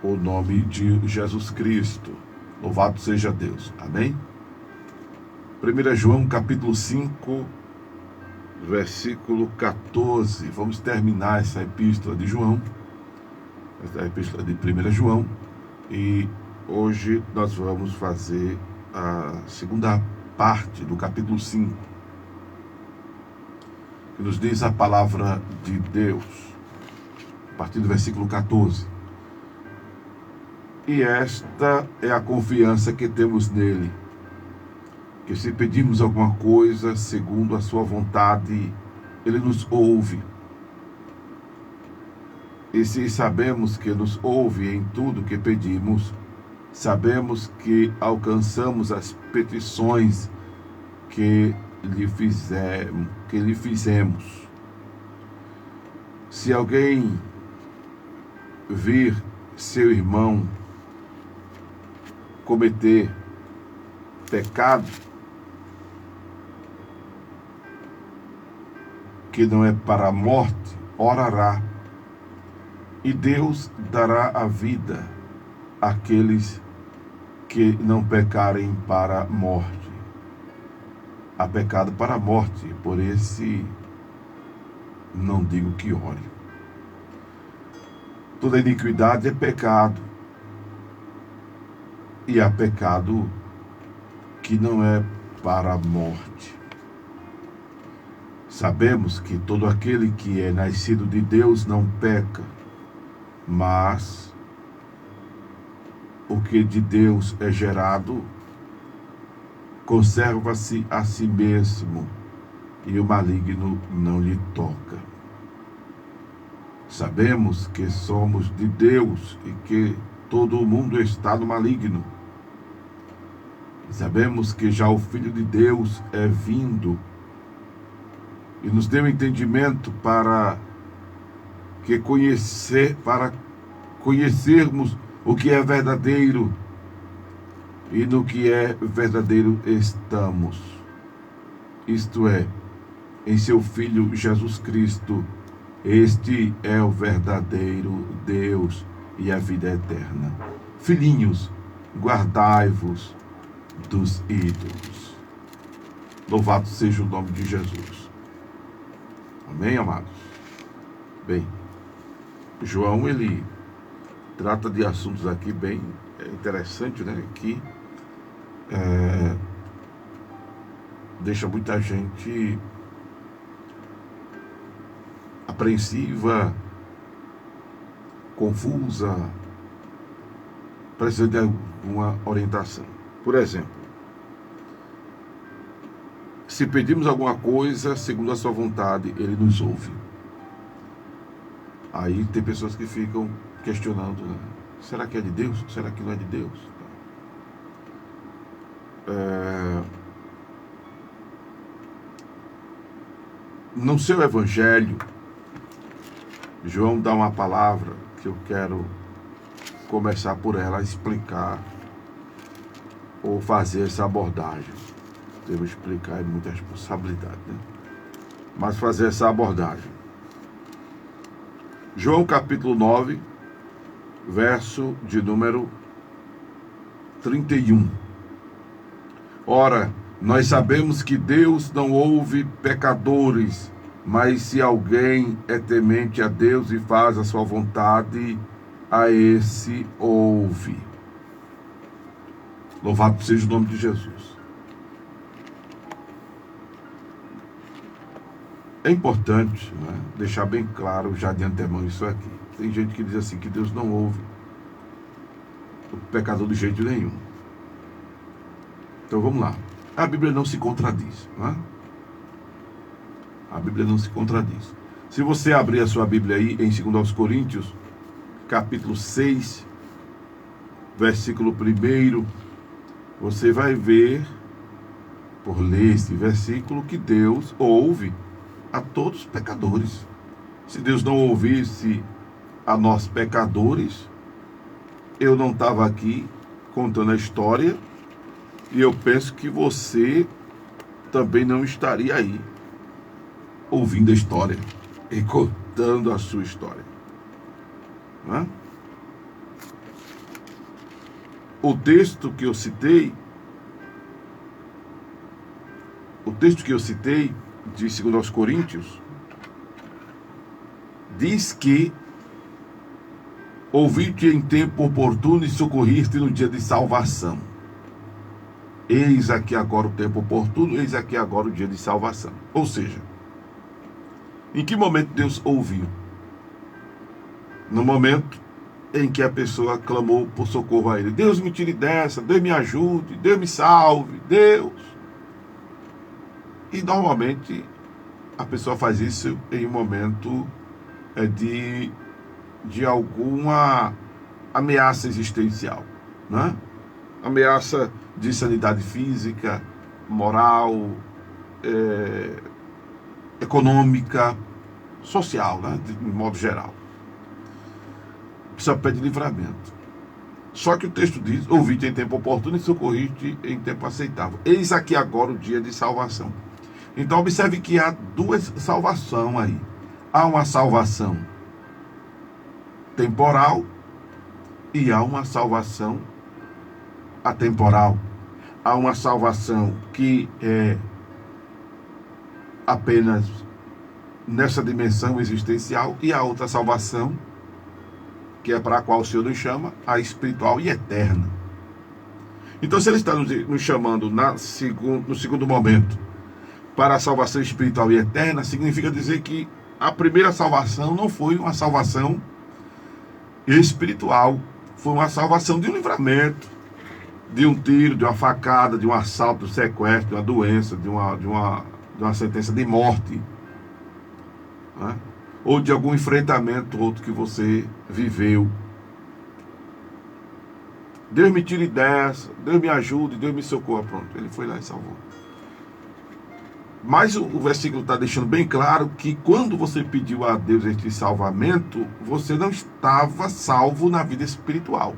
o nome de Jesus Cristo. Louvado seja Deus. Amém? 1 João capítulo 5, versículo 14. Vamos terminar essa epístola de João, essa epístola de 1 João, e hoje nós vamos fazer a segunda parte do capítulo 5, que nos diz a palavra de Deus, a partir do versículo 14. E esta é a confiança que temos nele, que se pedimos alguma coisa segundo a sua vontade, ele nos ouve. E se sabemos que nos ouve em tudo que pedimos, sabemos que alcançamos as petições que lhe fizemos. Se alguém vir seu irmão cometer pecado que não é para a morte, orará, e Deus dará a vida àqueles que não pecarem para a morte. Há pecado para a morte, por esse não digo que ore. Toda iniquidade é pecado, e há pecado que não é para a morte. Sabemos que todo aquele que é nascido de Deus não peca, mas o que de Deus é gerado conserva-se a si mesmo, e o maligno não lhe toca. Sabemos que somos de Deus e que todo o mundo está no maligno. Sabemos que já o Filho de Deus é vindo e nos deu entendimento para conhecermos o que é verdadeiro, e no que é verdadeiro estamos. Isto é, em seu Filho Jesus Cristo. Este é o verdadeiro Deus e a vida eterna. Filhinhos, guardai-vos dos ídolos. Louvado seja o nome de Jesus. Amém, amados? Bem, João, ele trata de assuntos aqui bem interessantes, né? Que deixa muita gente apreensiva, confusa, precisando de alguma orientação. Por exemplo, se pedimos alguma coisa segundo a sua vontade, ele nos ouve. Aí tem pessoas que ficam questionando, né? Será que é de Deus? Será que não é de Deus? No seu evangelho, João dá uma palavra que eu quero começar por ela, explicar ou fazer essa abordagem. Devo explicar, é muita responsabilidade, né? Mas fazer essa abordagem. João capítulo 9, verso de número 31. Ora, nós sabemos que Deus não ouve pecadores, mas se alguém é temente a Deus e faz a sua vontade, a esse ouve. Louvado seja o nome de Jesus. É importante, né, deixar bem claro já de antemão isso aqui. Tem gente que diz assim, que Deus não ouve o pecador de jeito nenhum. Então vamos lá. A Bíblia não se contradiz, não é? A Bíblia não se contradiz. Se você abrir a sua Bíblia aí em 2 Coríntios, capítulo 6, versículo 1, você vai ver, por ler esse versículo, que Deus ouve a todos os pecadores. Se Deus não ouvisse a nós pecadores, eu não estava aqui contando a história, e eu penso que você também não estaria aí ouvindo a história e contando a sua história, não é? o texto que eu citei, de 2 aos Coríntios, diz que ouvi-te em tempo oportuno e socorriste no dia de salvação. Eis aqui agora o tempo oportuno, eis aqui agora o dia de salvação. Ou seja, em que momento Deus ouviu? No momento em que a pessoa clamou por socorro a Ele. Deus me tire dessa, Deus me ajude, Deus me salve, Deus. E normalmente a pessoa faz isso em um momento de alguma ameaça existencial, né? Ameaça de sanidade física, moral, econômica, social, né? De modo geral. A pessoa pede livramento. Só que o texto diz: ouvi-te em tempo oportuno e socorri-te em tempo aceitável. Eis aqui agora o dia de salvação. Então observe que há duas salvações aí. Há uma salvação temporal e há uma salvação atemporal. Há uma salvação que é apenas nessa dimensão existencial e há outra salvação que é para a qual o Senhor nos chama, a espiritual e eterna. Então, se Ele está nos chamando no segundo momento para a salvação espiritual e eterna, significa dizer que a primeira salvação não foi uma salvação espiritual, foi uma salvação de um livramento, de um tiro, de uma facada, de um assalto, de um sequestro, de uma doença, de uma sentença de morte, né? Ou de algum enfrentamento outro que você viveu. Deus me tire dessa, Deus me ajude, Deus me socorra. Pronto, Ele foi lá e salvou. Mas o versículo está deixando bem claro que quando você pediu a Deus este salvamento, você não estava salvo na vida espiritual.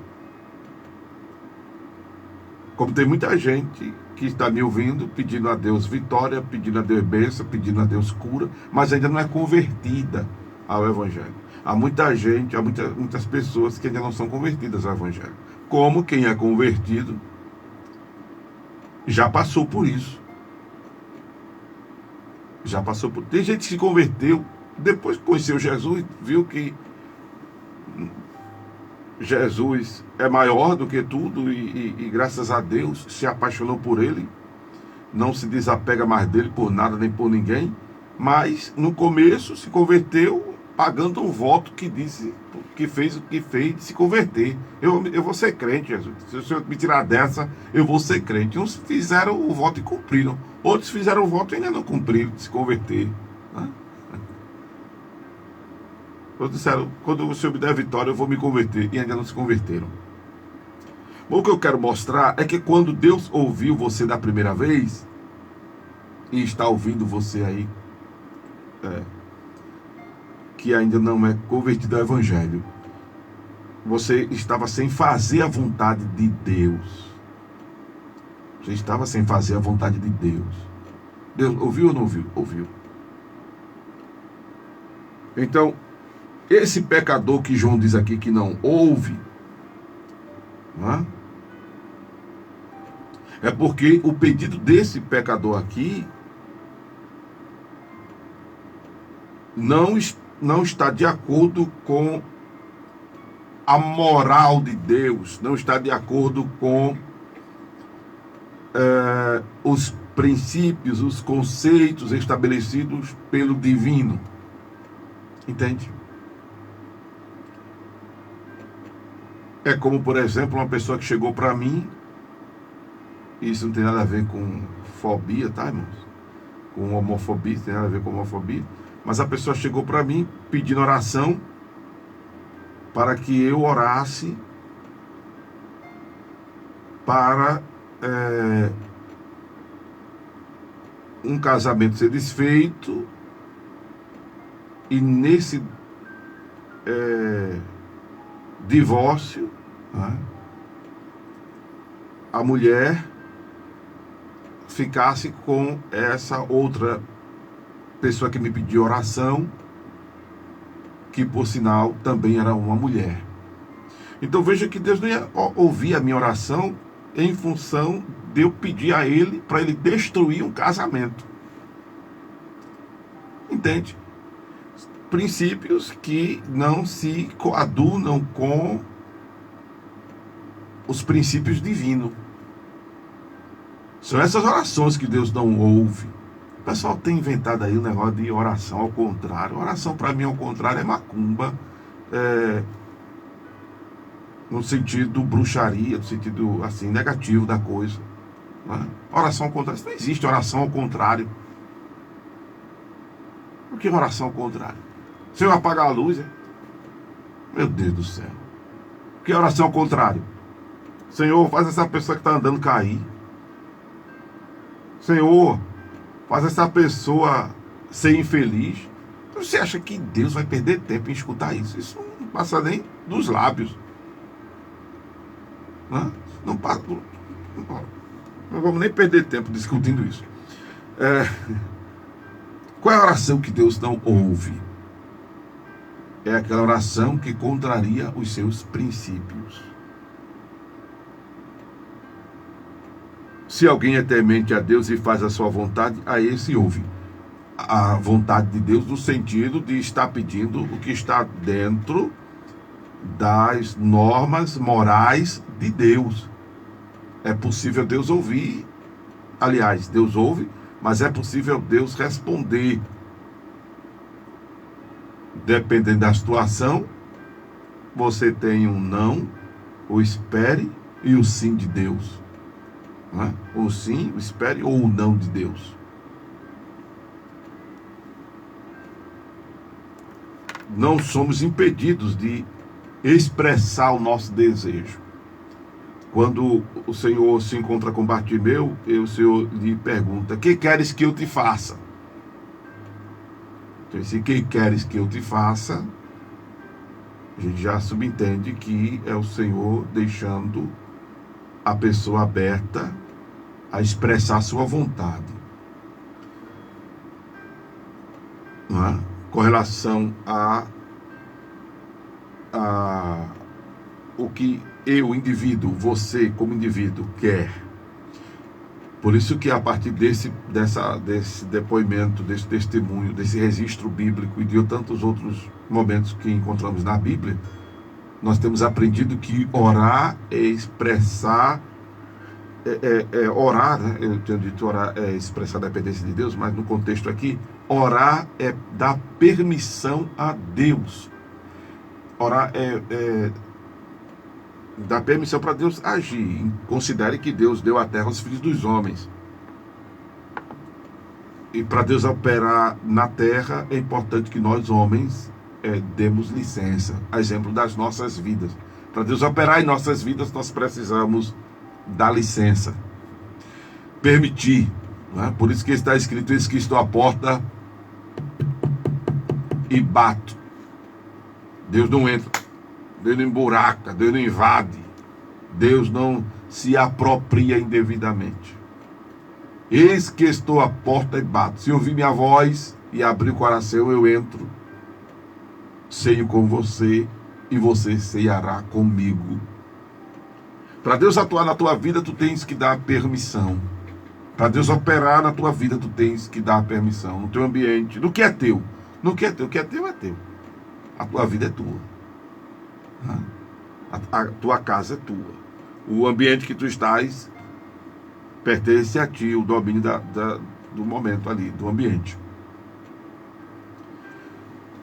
Como tem muita gente que está me ouvindo, pedindo a Deus vitória, pedindo a Deus bênção, pedindo a Deus cura, mas ainda não é convertida ao Evangelho. Há muita gente, há muitas pessoas que ainda não são convertidas ao Evangelho. Como quem é convertido já passou por isso. Tem gente que se converteu, depois que conheceu Jesus, viu que Jesus é maior do que tudo e graças a Deus se apaixonou por Ele, não se desapega mais dele por nada nem por ninguém, mas no começo se converteu pagando um voto que disse que fez o que fez de se converter. Eu vou ser crente, Jesus. Se o Senhor me tirar dessa, eu vou ser crente. Uns fizeram o voto e cumpriram, outros fizeram o voto e ainda não cumpriram de se converter, né? Outros disseram: quando o Senhor me der vitória, eu vou me converter, e ainda não se converteram. Bom, o que eu quero mostrar é que quando Deus ouviu você da primeira vez, e está ouvindo você aí, que ainda não é convertido ao Evangelho, você estava sem fazer a vontade de Deus. Você estava sem fazer a vontade de Deus. Deus ouviu ou não ouviu? Ouviu. Então, esse pecador que João diz aqui que não ouve, não é porque o pedido desse pecador aqui não está de acordo com a moral de Deus, não está de acordo com os princípios, os conceitos estabelecidos pelo divino. Entende? É como, por exemplo, uma pessoa que chegou para mim, isso não tem nada a ver com fobia, tá, irmãos? Com homofobia, não tem nada a ver com homofobia, mas a pessoa chegou para mim pedindo oração para que eu orasse para um casamento ser desfeito, e nesse divórcio, né, a mulher ficasse com essa outra pessoa que me pediu oração, que por sinal também era uma mulher. Então veja que Deus não ia ouvir a minha oração em função de eu pedir a Ele para Ele destruir um casamento. Entende? Princípios que não se coadunam com os princípios divinos. São essas orações que Deus não ouve. O pessoal tem inventado aí um negócio de oração ao contrário. Oração para mim ao contrário é macumba, no sentido bruxaria, no sentido assim negativo da coisa. Né? Oração ao contrário, não existe oração ao contrário. Por que oração ao contrário? Senhor, apagar a luz, meu Deus do céu. Por que oração ao contrário? Senhor, faz essa pessoa que está andando cair. Senhor, faz essa pessoa ser infeliz. Você acha que Deus vai perder tempo em escutar isso? Isso não passa nem dos lábios. Não passa. Não vamos nem perder tempo discutindo isso. Qual é a oração que Deus não ouve? É aquela oração que contraria os seus princípios. Se alguém é temente a Deus e faz a sua vontade, a esse ouve. A vontade de Deus no sentido de estar pedindo o que está dentro das normas morais de Deus. É possível Deus ouvir. Aliás, Deus ouve, mas é possível Deus responder. Dependendo da situação, você tem um não, o espere e o sim de Deus. O sim, o espere ou o não de Deus. Não somos impedidos de expressar o nosso desejo. Quando o Senhor se encontra com Bartimeu, o Senhor lhe pergunta: que queres que eu te faça? Então, se que queres que eu te faça, a gente já subentende que é o Senhor deixando a pessoa aberta a expressar a sua vontade. Com relação a o que eu, indivíduo, você como indivíduo quer. Por isso que a partir desse depoimento, desse testemunho, desse registro bíblico e de tantos outros momentos que encontramos na Bíblia, nós temos aprendido que orar é expressar, orar, né? Eu tenho dito orar é expressar a dependência de Deus, mas no contexto aqui, orar é dar permissão a Deus. Orar é dar permissão para Deus agir. Considere que Deus deu a terra aos filhos dos homens. E para Deus operar na terra, é importante que nós, homens, demos licença. A exemplo das nossas vidas. Para Deus operar em nossas vidas, nós precisamos dar licença. Permitir. Né? Por isso que está escrito: eis que estou à porta e bato. Deus não entra, Deus não emburaca, Deus não invade, Deus não se apropria indevidamente. Eis que estou à porta e bato. Se ouvir minha voz e abrir o coração, eu entro, ceio com você e você ceiará comigo. Para Deus atuar na tua vida, tu tens que dar permissão. Para Deus operar na tua vida, tu tens que dar permissão. No teu ambiente, no que é teu. No que é teu, o que é teu é teu. A tua vida é tua. A tua casa é tua. O ambiente que tu estás pertence a ti, o domínio do momento ali, do ambiente.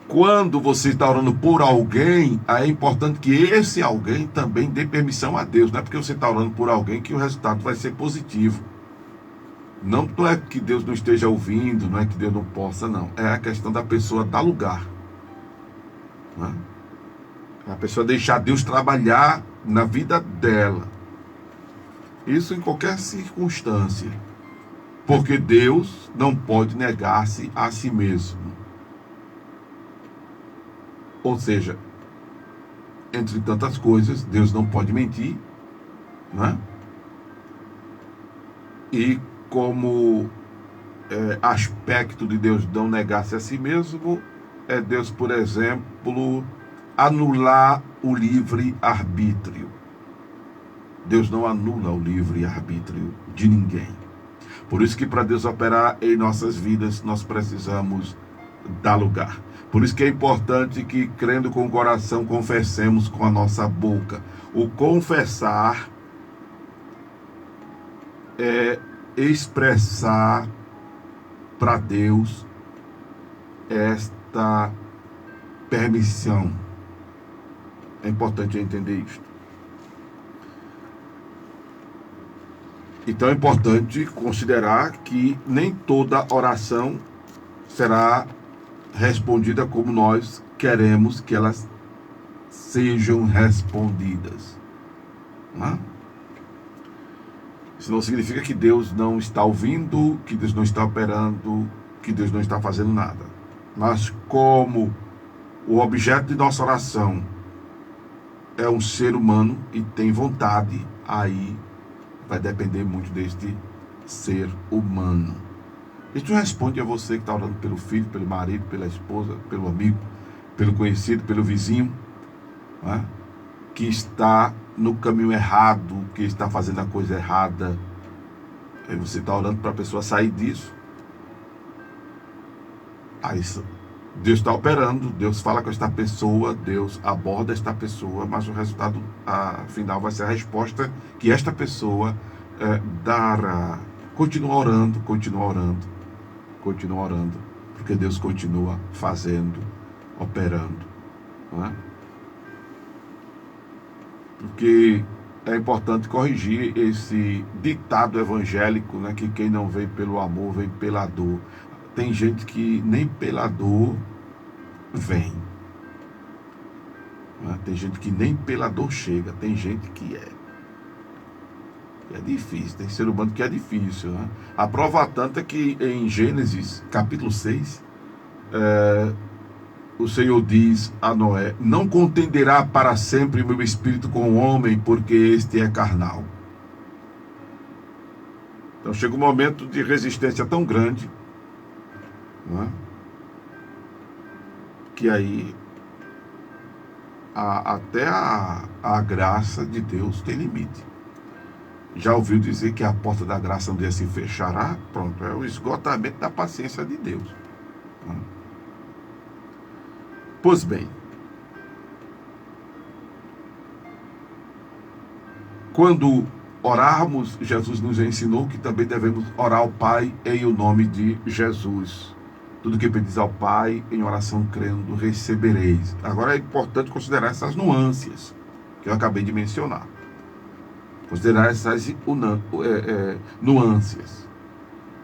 Quando você está orando por alguém, é importante que esse alguém também dê permissão a Deus. Não é porque você está orando por alguém que o resultado vai ser positivo. Não é que Deus não esteja ouvindo, não é que Deus não possa, não. É a questão da pessoa dar lugar. A pessoa deixar Deus trabalhar na vida dela. Isso em qualquer circunstância. Porque Deus não pode negar-se a si mesmo. Ou seja, entre tantas coisas, Deus não pode mentir. E como aspecto de Deus não negar-se a si mesmo, é Deus, por exemplo, anular o livre-arbítrio. Deus não anula o livre-arbítrio de ninguém. Por isso que para Deus operar em nossas vidas, nós precisamos dar lugar. Por isso que é importante que, crendo com o coração, confessemos com a nossa boca. O confessar é expressar para Deus esta permissão. É importante entender isto. Então é importante considerar que nem toda oração será respondida como nós queremos que elas sejam respondidas. Não é? Isso não significa que Deus não está ouvindo, que Deus não está operando, que Deus não está fazendo nada. Mas como o objeto de nossa oração é um ser humano e tem vontade, aí vai depender muito deste ser humano. Isso responde a você que está orando pelo filho, pelo marido, pela esposa, pelo amigo, pelo conhecido, pelo vizinho, né? Que está no caminho errado, que está fazendo a coisa errada. Aí você está orando para a pessoa sair disso. Aí Deus está operando, Deus fala com esta pessoa, Deus aborda esta pessoa, mas o resultado final vai ser a resposta que esta pessoa dará. Continua orando, porque Deus continua fazendo, operando. Não é? Porque é importante corrigir esse ditado evangélico, né, que quem não vem pelo amor, vem pela dor. Tem gente que nem pela dor vem. Né? Tem gente que nem pela dor chega. Tem gente que é difícil. Tem ser humano que é difícil. Né? A prova tanta é que em Gênesis, capítulo 6, o Senhor diz a Noé: não contenderá para sempre o meu espírito com o homem, porque este é carnal. Então chega um momento de resistência tão grande, não é? Que aí até a graça de Deus tem limite. Já ouviu dizer que a porta da graça um dia se fechará? Pronto, é o esgotamento da paciência de Deus. Não é? Pois bem, quando orarmos, Jesus nos ensinou que também devemos orar ao Pai em o nome de Jesus. Tudo que pedis ao Pai, em oração crendo, recebereis. Agora é importante considerar essas nuances que eu acabei de mencionar. Considerar essas nuances.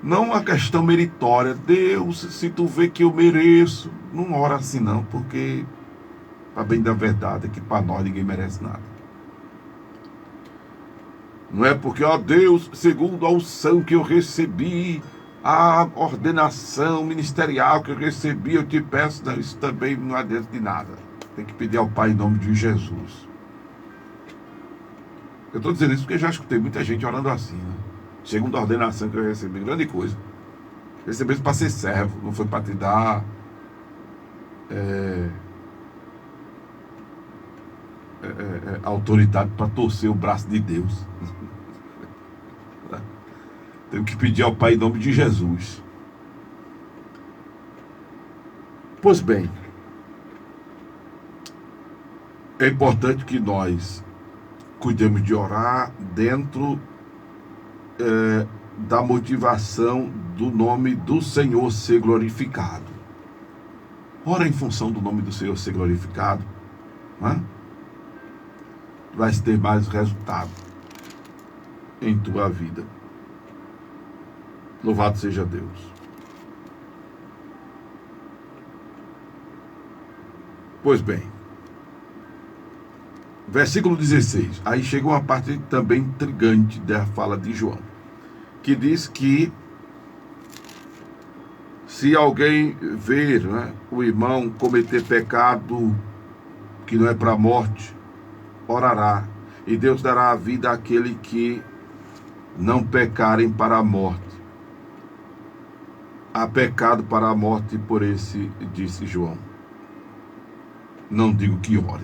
Não uma questão meritória. Deus, se tu vê que eu mereço, não ora assim não, porque, para bem da verdade, é que para nós ninguém merece nada. Não é porque, ó Deus, segundo a unção que eu recebi, a ordenação ministerial que eu recebi, eu te peço, não, isso também não adianta de nada. Tem que pedir ao Pai em nome de Jesus. Eu estou dizendo isso porque já escutei muita gente orando assim, né? Segundo a ordenação que eu recebi, grande coisa. Recebi isso para ser servo, não foi para te dar autoridade para torcer o braço de Deus. Tenho que pedir ao Pai em nome de Jesus. Pois bem, é importante que nós cuidemos de orar dentro da motivação do nome do Senhor ser glorificado. Ora em função do nome do Senhor ser glorificado, né? Vai ter mais resultado em tua vida. Louvado seja Deus. Pois bem, versículo 16, aí chega uma parte também intrigante da fala de João, que diz que se alguém ver, né, o irmão cometer pecado que não é para a morte, orará, e Deus dará a vida àquele que não pecarem para a morte. Há pecado para a morte, por esse disse João. Não digo que ore.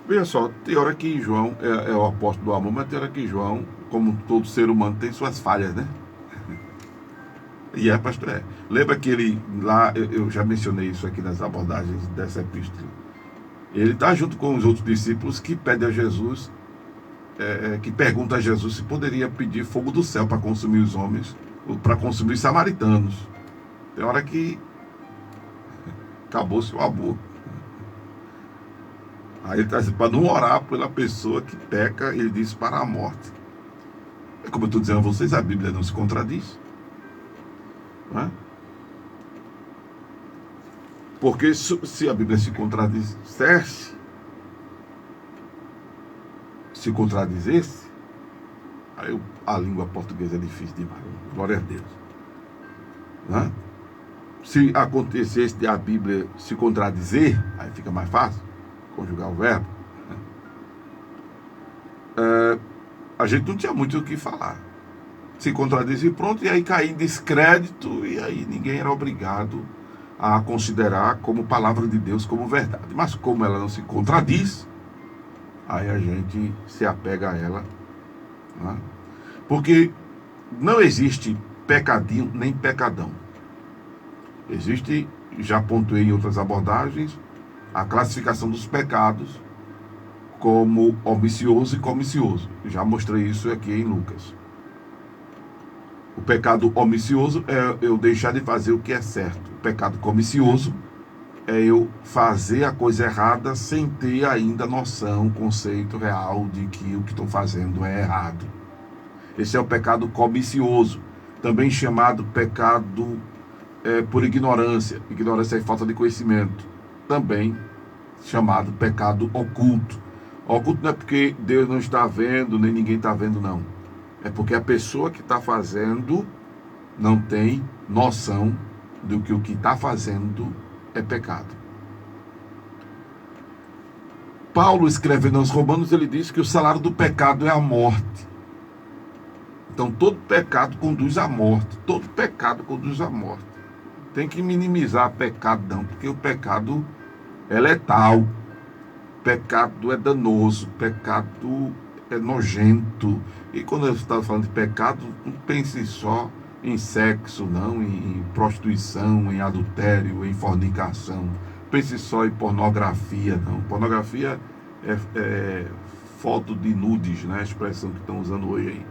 Veja só, tem hora que João é o apóstolo do amor, mas tem hora que João, como todo ser humano, tem suas falhas, né? E é, pastor, é. Lembra que ele, lá, eu já mencionei isso aqui nas abordagens dessa epístola. Ele está junto com os outros discípulos que pedem a Jesus, que perguntam a Jesus se poderia pedir fogo do céu para consumir os homens, ou para consumir os samaritanos. Tem hora que acabou-se o amor. Aí ele está dizendo para não orar pela pessoa que peca, ele diz para a morte. É como eu estou dizendo a vocês, a Bíblia não se contradiz. Não é? Porque se a Bíblia se contradizesse, se contradizesse, aí a língua portuguesa é difícil demais. Glória a Deus. Não é? Se acontecesse de a Bíblia se contradizer, aí fica mais fácil conjugar o verbo. A gente não tinha muito o que falar. Se contradizer, pronto, e aí cair em descrédito, e aí ninguém era obrigado a considerar como palavra de Deus como verdade. Mas como ela não se contradiz, aí a gente se apega a ela. Né? Porque não existe pecadinho nem pecadão. Existe, já pontuei em outras abordagens, a classificação dos pecados como omissioso e comicioso. Já mostrei isso aqui em Lucas. O pecado omissioso é eu deixar de fazer o que é certo. O pecado comicioso é eu fazer a coisa errada sem ter ainda noção, conceito real de que o que estou fazendo é errado. Esse é o pecado comicioso, também chamado pecado por ignorância. Ignorância é falta de conhecimento. Também chamado pecado oculto. Oculto não é porque Deus não está vendo, nem ninguém está vendo, não. É porque a pessoa que está fazendo não tem noção do que o que está fazendo é pecado. Paulo, escrevendo aos Romanos, ele diz que o salário do pecado é a morte. Então, todo pecado conduz à morte. Todo pecado conduz à morte. Tem que minimizar pecado, não, porque o pecado é letal. Pecado é danoso. Pecado é nojento. E quando eu estava falando de pecado, não pense só em sexo, não, em prostituição, em adultério, em fornicação. Pense só em pornografia, não. Pornografia é foto de nudes, né? A expressão que estão usando hoje aí.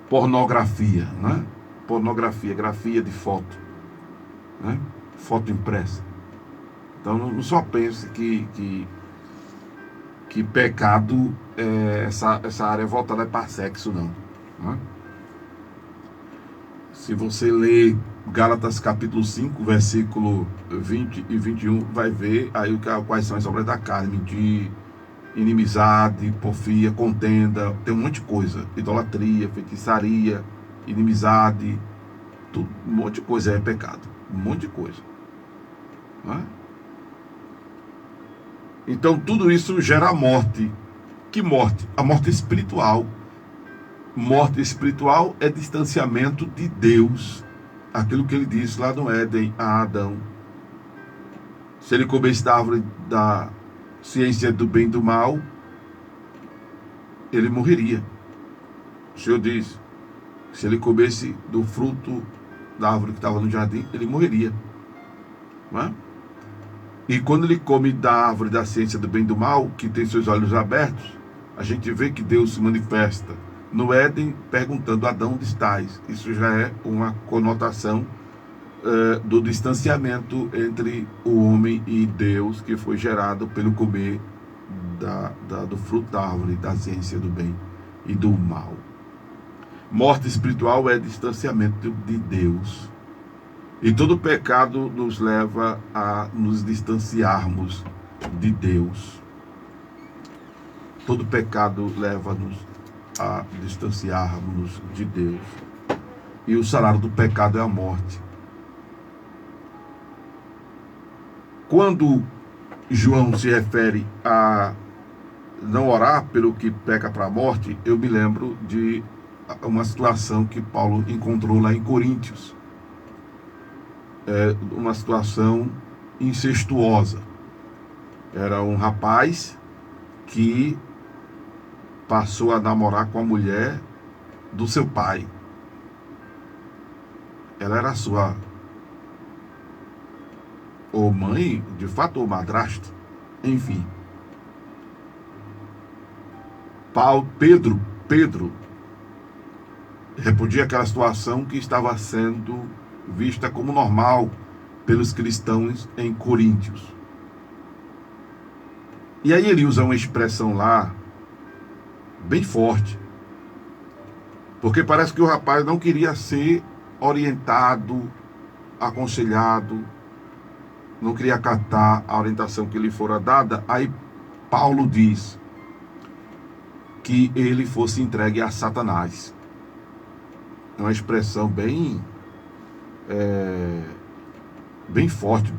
Pornografia, né? Pornografia, grafia de foto, né? Foto impressa. Então não só pense que pecado é essa área voltada para sexo, não. Né? Se você ler Gálatas capítulo 5, versículo 20 e 21, vai ver aí quais são as obras da carne, de inimizade, porfia, contenda, tem um monte de coisa, idolatria, feitiçaria, inimizade, tudo, um monte de coisa é pecado, um monte de coisa. Não é? Então tudo isso gera morte. Que morte? A morte espiritual. Morte espiritual é distanciamento de Deus. Aquilo que ele disse lá no Éden a Adão. Se ele comesse da árvore da ciência do bem e do mal, ele morreria. O Senhor diz, se ele comesse do fruto da árvore que estava no jardim, ele morreria. Não é? E quando ele come da árvore da ciência do bem e do mal, que tem seus olhos abertos, a gente vê que Deus se manifesta no Éden, perguntando: Adão, onde estás? Isso já é uma conotação do distanciamento entre o homem e Deus, que foi gerado pelo comer do fruto da árvore da ciência do bem e do mal. Morte espiritual é distanciamento de Deus. E todo pecado nos leva a nos distanciarmos de Deus. Todo pecado leva-nos a distanciarmos de Deus. E o salário do pecado é a morte. Quando João se refere a não orar pelo que peca para a morte, eu me lembro de uma situação que Paulo encontrou lá em Coríntios. uma situação incestuosa. Era um rapaz que passou a namorar com a mulher do seu pai. Ela era sua ou mãe, de fato, ou madrasta, enfim. Pedro repudia aquela situação que estava sendo vista como normal pelos cristãos em Coríntios. E aí ele usa uma expressão lá bem forte, porque parece que o rapaz não queria ser orientado, aconselhado, não queria acatar a orientação que lhe fora dada. Aí Paulo diz que ele fosse entregue a Satanás. É uma expressão bem forte,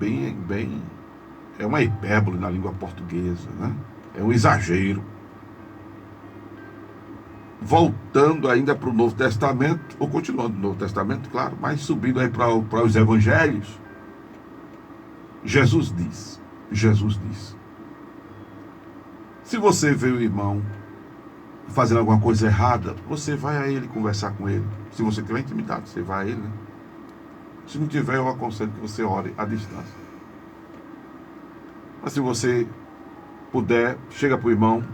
é uma hipérbole na língua portuguesa, né? É um exagero. Voltando ainda para o Novo Testamento, ou continuando no Novo Testamento, claro, mas subindo aí para os Evangelhos, Jesus diz, se você vê o irmão fazendo alguma coisa errada, você vai a ele conversar com ele. Se você tiver intimidade, você vai a ele, né? Se não tiver, eu aconselho que você ore à distância. Mas se você puder, chega para o irmão,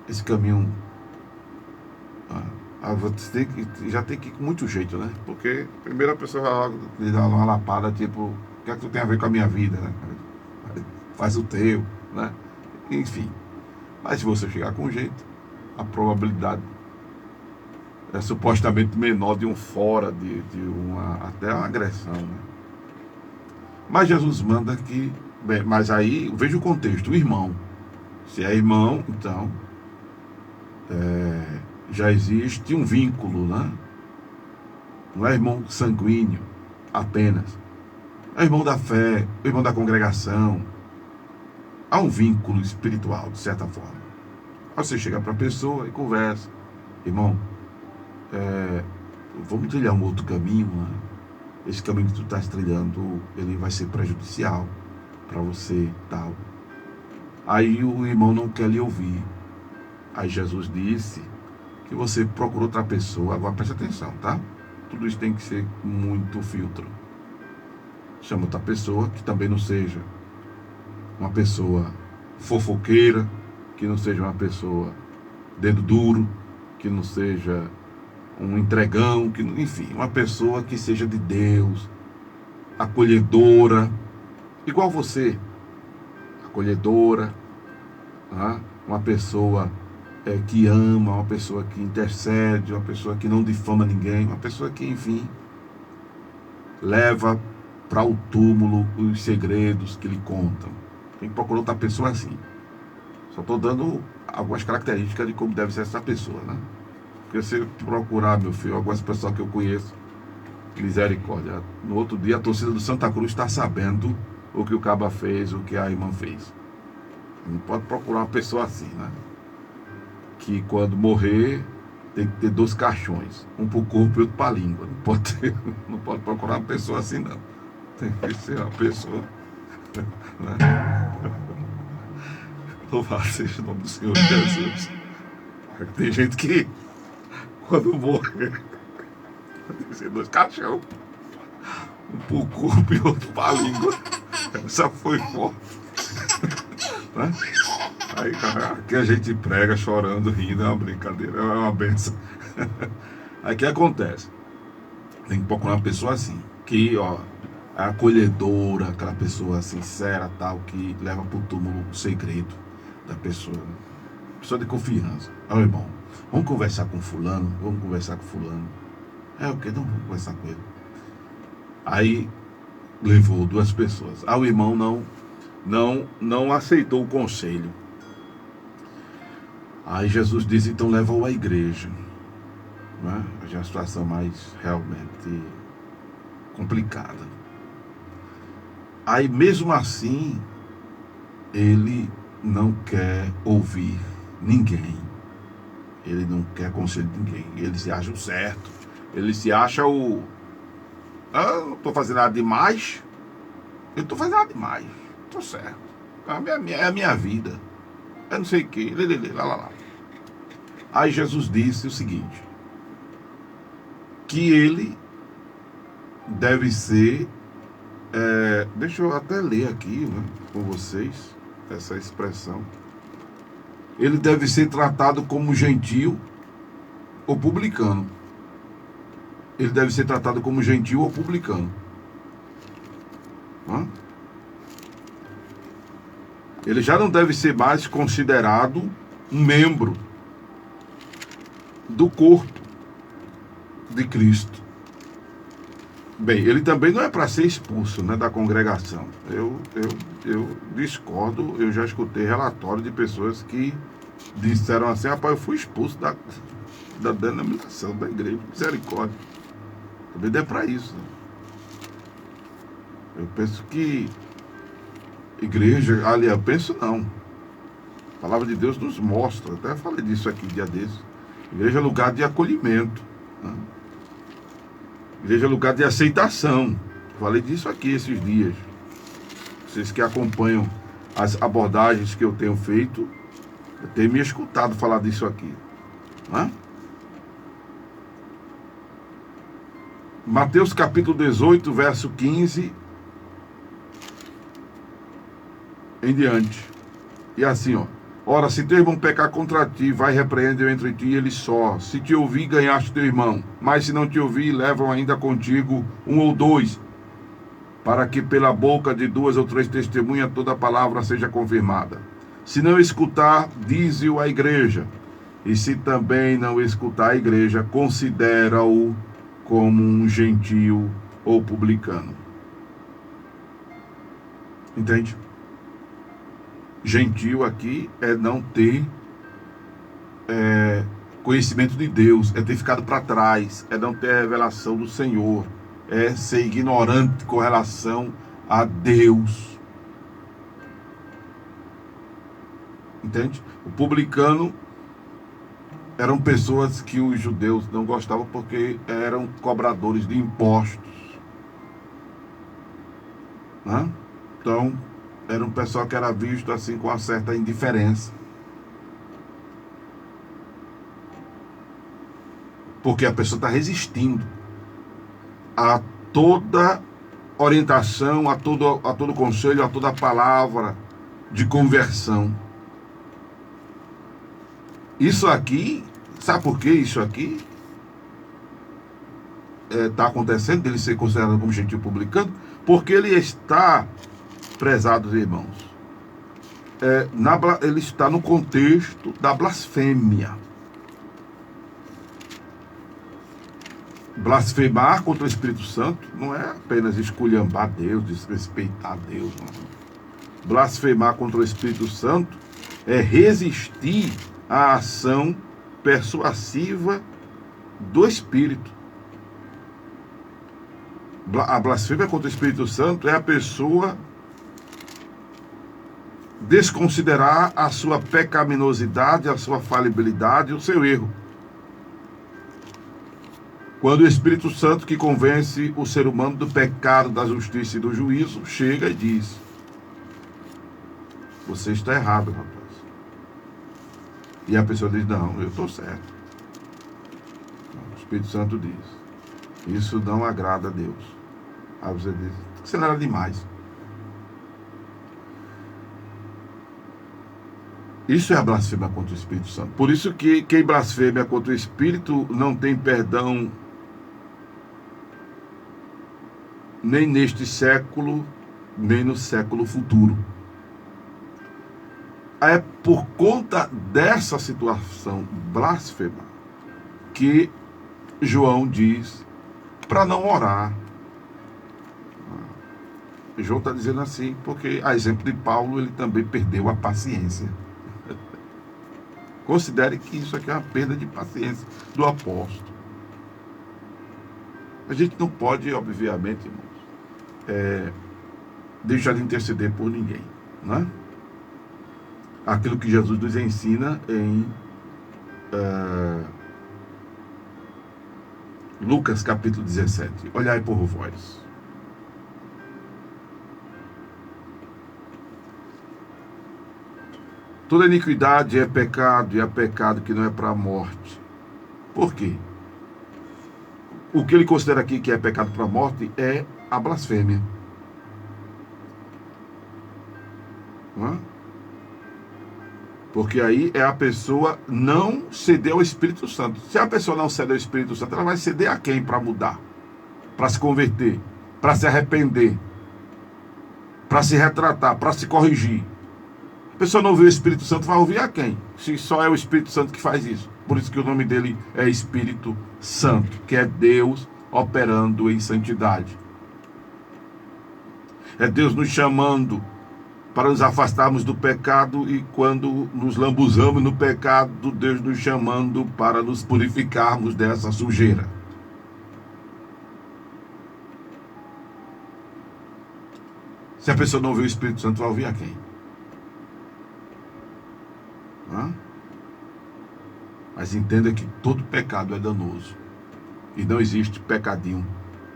esse caminho já tem que ir com muito jeito, né? Porque primeiro a pessoa vai lhe dar uma lapada, tipo, o que é que tu tem a ver com a minha vida, né? Faz o teu, né? Enfim. Mas se você chegar com jeito, a probabilidade é supostamente menor de um fora, até uma agressão, né? Mas Jesus manda que, mas aí veja o contexto, o irmão. Se é irmão, então já existe um vínculo, né? Não é irmão sanguíneo apenas. É irmão da fé, irmão da congregação. Há um vínculo espiritual, de certa forma. Aí você chega para a pessoa e conversa. Irmão, vamos trilhar um outro caminho, né? Esse caminho que tu estás trilhando, ele vai ser prejudicial para você, tal. Aí o irmão não quer lhe ouvir. Aí Jesus disse que você procura outra pessoa. Agora preste atenção, tá? Tudo isso tem que ser muito filtro. Chama outra pessoa que também não seja uma pessoa fofoqueira, que não seja uma pessoa dedo duro, que não seja um entregão, enfim, uma pessoa que seja de Deus, acolhedora, igual você, acolhedora, tá? Uma pessoa que ama, uma pessoa que intercede, uma pessoa que não difama ninguém, uma pessoa que, enfim, leva para o túmulo os segredos que lhe contam. Tem que procurar outra pessoa assim. Só estou dando algumas características de como deve ser essa pessoa, né? Porque se procurar, meu filho, algumas pessoas que eu conheço, misericórdia, no outro dia a torcida do Santa Cruz está sabendo o que o Caba fez, o que a irmã fez. Não pode procurar uma pessoa assim, né? Que quando morrer tem que ter 2 caixões, um para o corpo e outro para a língua. Não pode procurar uma pessoa assim, não. Tem que ser uma pessoa, né? Louvado seja o nome do Senhor Jesus. Tem gente que quando morrer tem que ser 2 caixão, um para o corpo e outro para a língua. Essa foi forte, né? Aí aqui a gente prega chorando, rindo, é uma brincadeira, é uma benção. Aí o que acontece? Tem que procurar uma pessoa assim, que é acolhedora, aquela pessoa sincera, tal, que leva para o túmulo o segredo da pessoa, né? Pessoa de confiança. Irmão, vamos conversar com fulano, o que? Não, vamos conversar com ele. Aí levou 2 pessoas. Aí o irmão não aceitou o conselho. Aí Jesus disse, então leva-o à igreja, né? Já é uma situação mais realmente complicada. Aí mesmo assim, ele não quer ouvir ninguém. Ele não quer conselho de ninguém. Ele se acha o certo. Ele se acha o Ah, não estou fazendo nada demais. Eu não estou fazendo nada demais. Estou certo. É a minha vida. Eu não sei o que. Lá. Aí Jesus disse o seguinte: que ele deve ser. Deixa eu até ler aqui, né, com vocês essa expressão. Ele deve ser tratado como gentio ou publicano. Ele deve ser tratado como gentio ou publicano. Hã? Ele já não deve ser mais considerado um membro do corpo de Cristo. Bem, ele também não é para ser expulso, né, da congregação. Eu discordo. Eu já escutei relatório de pessoas que disseram assim: rapaz, eu fui expulso da denominação, da igreja. Misericórdia. Também não é para isso, né? Eu penso que igreja, aliás, eu penso não. A palavra de Deus nos mostra, até falei disso aqui dia desses. Igreja é lugar de acolhimento, né? Igreja é lugar de aceitação. Falei disso aqui esses dias. Vocês que acompanham as abordagens que eu tenho feito, eu tenho me escutado falar disso aqui, né? Mateus capítulo 18, verso 15 em diante. E assim, ó: ora, se teu irmão pecar contra ti, vai repreender entre ti e ele só. Se te ouvir, ganhaste teu irmão. Mas se não te ouvir, levam ainda contigo um ou dois, para que pela boca de 2 ou 3 testemunhas toda palavra seja confirmada. Se não escutar, dize-o à igreja. E se também não escutar a igreja, considera-o como um gentio ou publicano. Entende? Gentio aqui é não ter conhecimento de Deus, é ter ficado para trás, é não ter a revelação do Senhor, é ser ignorante com relação a Deus. Entende? O publicano eram pessoas que os judeus não gostavam porque eram cobradores de impostos, né? Então, era um pessoal que era visto assim com uma certa indiferença, porque a pessoa está resistindo a toda orientação, a todo conselho, a toda palavra de conversão. Isso aqui, sabe por que isso aqui está acontecendo, dele ser considerado como gentio publicano? Porque ele está, prezados irmãos, ele está no contexto da blasfêmia. Blasfemar contra o Espírito Santo não é apenas esculhambar Deus, desrespeitar Deus. Não. Blasfemar contra o Espírito Santo é resistir à ação persuasiva do Espírito. A blasfêmia contra o Espírito Santo é a pessoa desconsiderar a sua pecaminosidade, a sua falibilidade, o seu erro. Quando o Espírito Santo, que convence o ser humano do pecado, da justiça e do juízo, chega e diz: você está errado, rapaz. E a pessoa diz: não, eu estou certo. O Espírito Santo diz: isso não agrada a Deus. Aí você diz: você não era demais. Isso é a blasfêmia contra o Espírito Santo. Por isso que quem blasfêmia contra o Espírito não tem perdão nem neste século, nem no século futuro. É por conta dessa situação blasfema que João diz para não orar. João está dizendo assim porque, a exemplo de Paulo, ele também perdeu a paciência. Considere que isso aqui é uma perda de paciência do apóstolo. A gente não pode, obviamente, irmãos, deixar de interceder por ninguém, né? Aquilo que Jesus nos ensina em Lucas capítulo 17. Olhai por vós. Toda iniquidade é pecado, e há pecado que não é para a morte. Por quê? O que ele considera aqui que é pecado para a morte é a blasfêmia. Não é? Porque aí é a pessoa não ceder ao Espírito Santo. Se a pessoa não ceder ao Espírito Santo, ela vai ceder a quem para mudar? Para se converter, para se arrepender, para se retratar, para se corrigir. A pessoa não ouvir o Espírito Santo, vai ouvir a quem? Se só é o Espírito Santo que faz isso. Por isso que o nome dele é Espírito Santo, que é Deus operando em santidade. É Deus nos chamando para nos afastarmos do pecado, e quando nos lambuzamos no pecado, Deus nos chamando para nos purificarmos dessa sujeira. Se a pessoa não ouvir o Espírito Santo, vai ouvir a quem? Mas entenda que todo pecado é danoso. E não existe pecadinho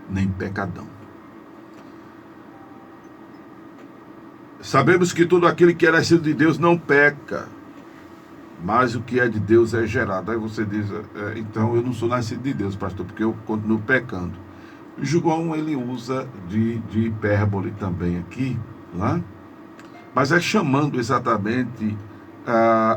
nem pecadão. Sabemos que todo aquele que é nascido de Deus não peca, mas o que é de Deus é gerado. Aí você diz, então eu não sou nascido de Deus, pastor, porque eu continuo pecando. João, ele usa de hipérbole também aqui, né? Mas é chamando exatamente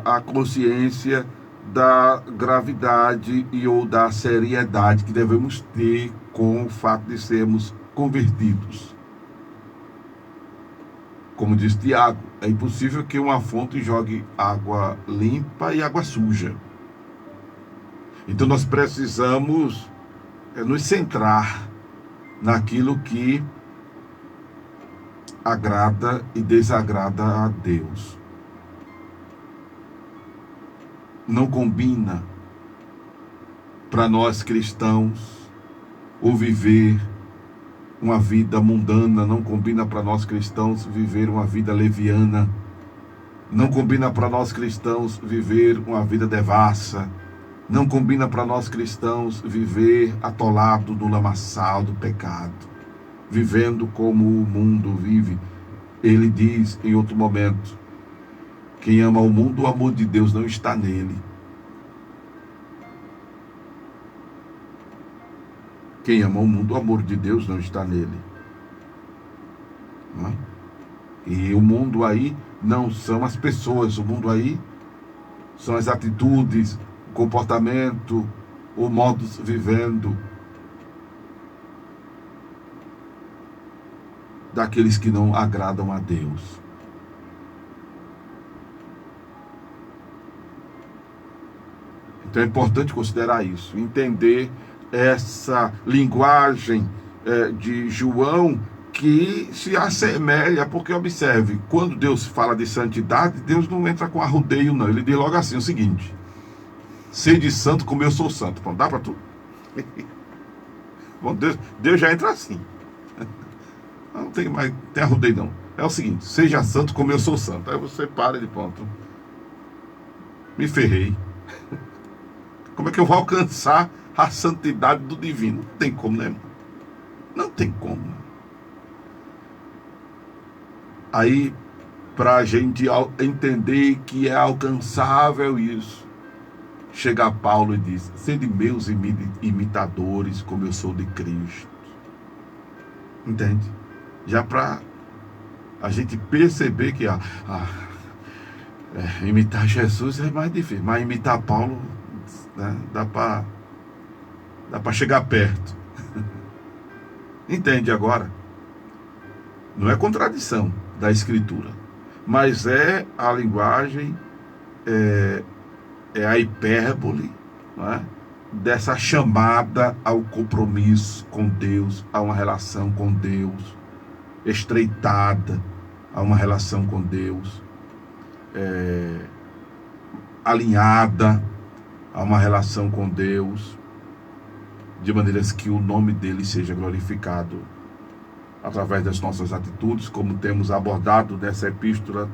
a consciência da gravidade ou da seriedade que devemos ter com o fato de sermos convertidos. Como diz Tiago, é impossível que uma fonte jogue água limpa e água suja. Então nós precisamos nos centrar naquilo que agrada e desagrada a Deus. Não combina para nós cristãos o viver uma vida mundana, não combina para nós cristãos viver uma vida leviana, não combina para nós cristãos viver uma vida devassa, não combina para nós cristãos viver atolado no lamaçal do pecado, vivendo como o mundo vive. Ele diz em outro momento: quem ama o mundo, o amor de Deus não está nele. Quem ama o mundo, o amor de Deus não está nele. Não é? E o mundo aí não são as pessoas, o mundo aí são as atitudes, o comportamento, o modus vivendo daqueles que não agradam a Deus. Então é importante considerar isso, entender essa linguagem de João, que se assemelha, porque observe, quando Deus fala de santidade, Deus não entra com arrudeio não, ele diz logo assim o seguinte: sede santo como eu sou santo. Bom, dá para tu? Bom, Deus já entra assim, não tem mais, tem arrudeio não, é o seguinte: seja santo como eu sou santo. Aí você para de ponto, me ferrei. Como é que eu vou alcançar a santidade do divino? Não tem como, né, irmão? Não tem como. Aí, para a gente entender que é alcançável isso, chega Paulo e diz: sede meus imitadores, como eu sou de Cristo. Entende? Já para a gente perceber que imitar Jesus é mais difícil, mas imitar Paulo, né, dá para chegar perto. Entende agora? Não é contradição da Escritura, mas é a linguagem, é a hipérbole, não é? Dessa chamada ao compromisso com Deus, a uma relação com Deus, estreitada a uma relação com Deus, alinhada a uma relação com Deus, de maneiras que o nome dele seja glorificado através das nossas atitudes, como temos abordado nessa epístola,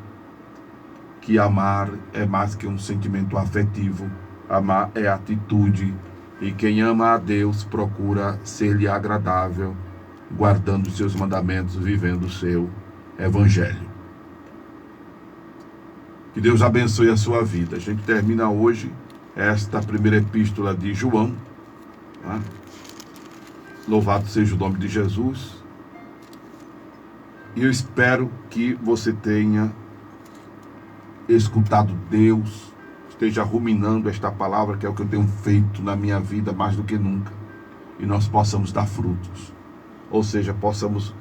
que amar é mais que um sentimento afetivo, amar é atitude, E quem ama a Deus procura ser-lhe agradável, guardando os seus mandamentos, vivendo o seu evangelho. Que Deus abençoe a sua vida. A gente termina hoje esta primeira epístola de João. Tá? Louvado seja o nome de Jesus. E eu espero que você tenha escutado Deus, esteja ruminando esta palavra, que é o que eu tenho feito na minha vida mais do que nunca. E nós possamos dar frutos. Ou seja, possamos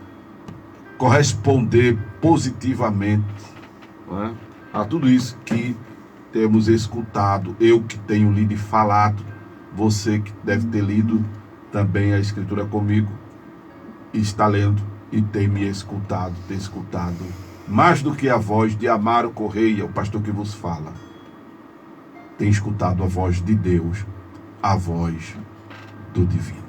corresponder positivamente, não é, a tudo isso que temos escutado. Eu que tenho lido e falado, você que deve ter lido também a Escritura comigo, e está lendo e tem me escutado, tem escutado mais do que a voz de Amaro Correia, o pastor que vos fala. Tem escutado a voz de Deus, a voz do divino.